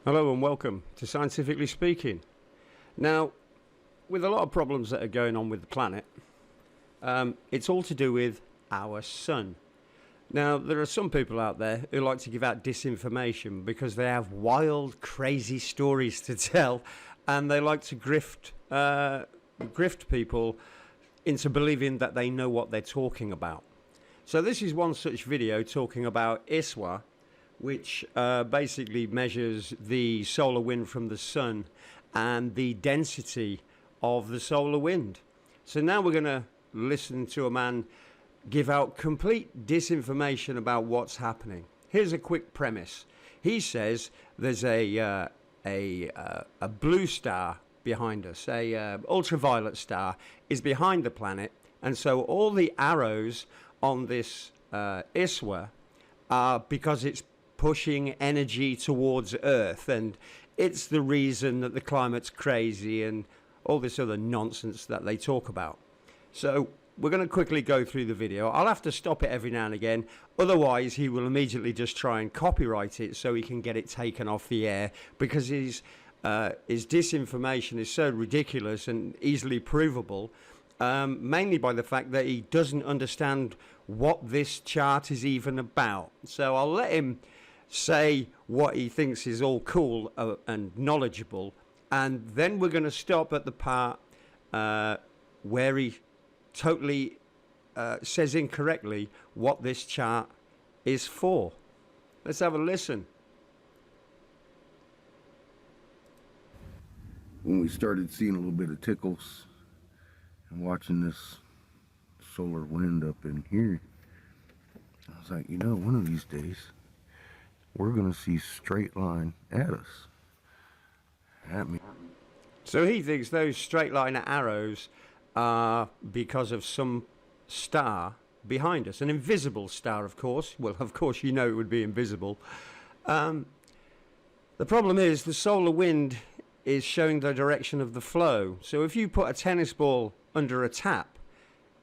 Hello and welcome to Scientifically Speaking. Now, with a lot of problems that are going on with the planet, it's all to do with our sun. Now, there are some people out there who like to give out disinformation because they have wild, crazy stories to tell, and they like to grift people into believing that they know what they're talking about. So this is one such video talking about ISWA, which basically measures the solar wind from the sun and the density of the solar wind. So now we're going to listen to a man give out complete disinformation about what's happening. Here's a quick premise. He says there's a blue star behind us, a ultraviolet star is behind the planet, and so all the arrows on this ISWA are because it's pushing energy towards Earth, and it's the reason that the climate's crazy and all this other nonsense that they talk about. So we're going to quickly go through the video. I'll have to stop it every now and again, otherwise he will immediately just try and copyright it so he can get it taken off the air, because his disinformation is so ridiculous and easily provable, mainly by the fact that he doesn't understand what this chart is even about. So I'll let him say what he thinks is all cool and knowledgeable, and then we're going to stop at the part where he totally says incorrectly what this chart is for. Let's have a listen. When we started seeing a little bit of tickles and watching this solar wind up in here, I was like, you know, one of these days we're going to see straight line at us. So he thinks those straight line arrows are because of some star behind us, an invisible star, of course. Well, of course, you know it would be invisible. The problem is the solar wind is showing the direction of the flow. So if you put a tennis ball under a tap,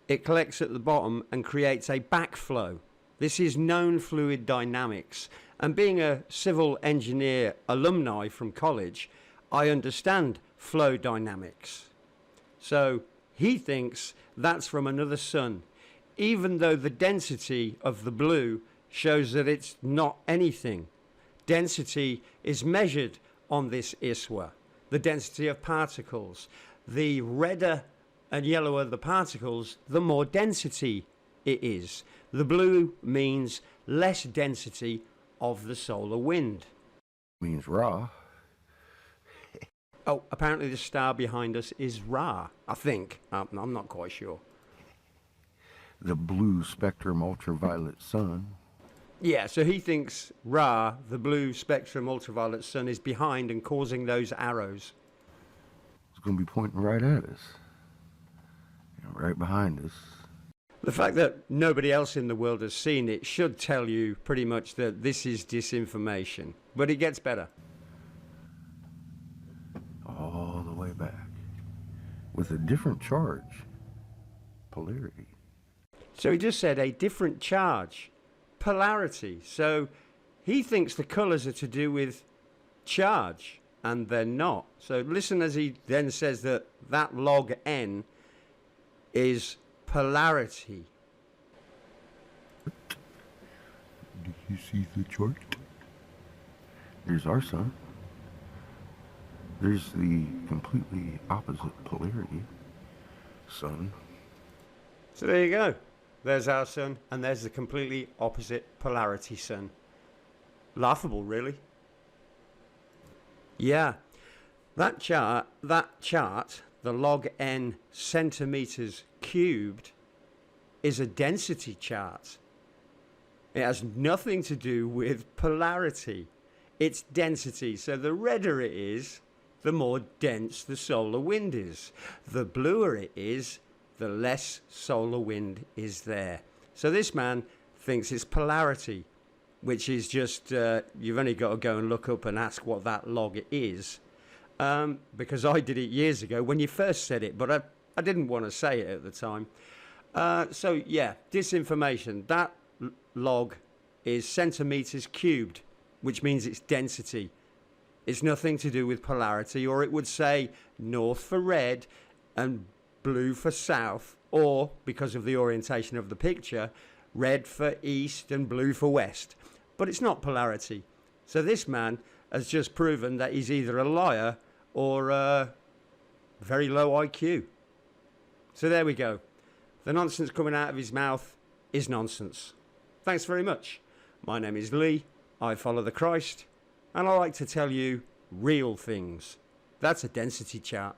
it collects at the bottom and creates a backflow. This is known fluid dynamics. And being a civil engineer alumni from college, I understand flow dynamics. So he thinks that's from another sun, even though the density of the blue shows that it's not anything. Density is measured on this ISWA, the density of particles. The redder and yellower the particles, the more density it is. The blue means less density of the solar wind. Means Ra. Oh, apparently the star behind us is Ra, I think. I'm not quite sure. The blue spectrum ultraviolet sun. Yeah, so he thinks Ra, the blue spectrum ultraviolet sun, is behind and causing those arrows. It's going to be pointing right at us. You know, right behind us. The fact that nobody else in the world has seen it should tell you pretty much that this is disinformation. But it gets better. All the way back. With a different charge. Polarity. So he just said a different charge. Polarity. So he thinks the colours are to do with charge, and they're not. So listen as he then says that log N is polarity. Do you see the chart? There's our sun. There's the completely opposite polarity sun. So there you go. There's our sun, and there's the completely opposite polarity sun. Laughable, really. Yeah. That chart, the log N centimeters cubed, is a density chart. It has nothing to do with polarity. It's density. So the redder it is, the more dense the solar wind is. The bluer it is, the less solar wind is there. So this man thinks it's polarity, which is just, you've only got to go and look up and ask what that log is. Because I did it years ago when you first said it, but I didn't want to say it at the time. So yeah, disinformation. That log is centimeters cubed, which means it's density. It's nothing to do with polarity, or it would say north for red and blue for south, or, because of the orientation of the picture, red for east and blue for west. But it's not polarity. So this man has just proven that he's either a liar or very low IQ. So there we go. The nonsense coming out of his mouth is nonsense. Thanks very much. My name is Lee. I follow the Christ. And I like to tell you real things. That's a density chart.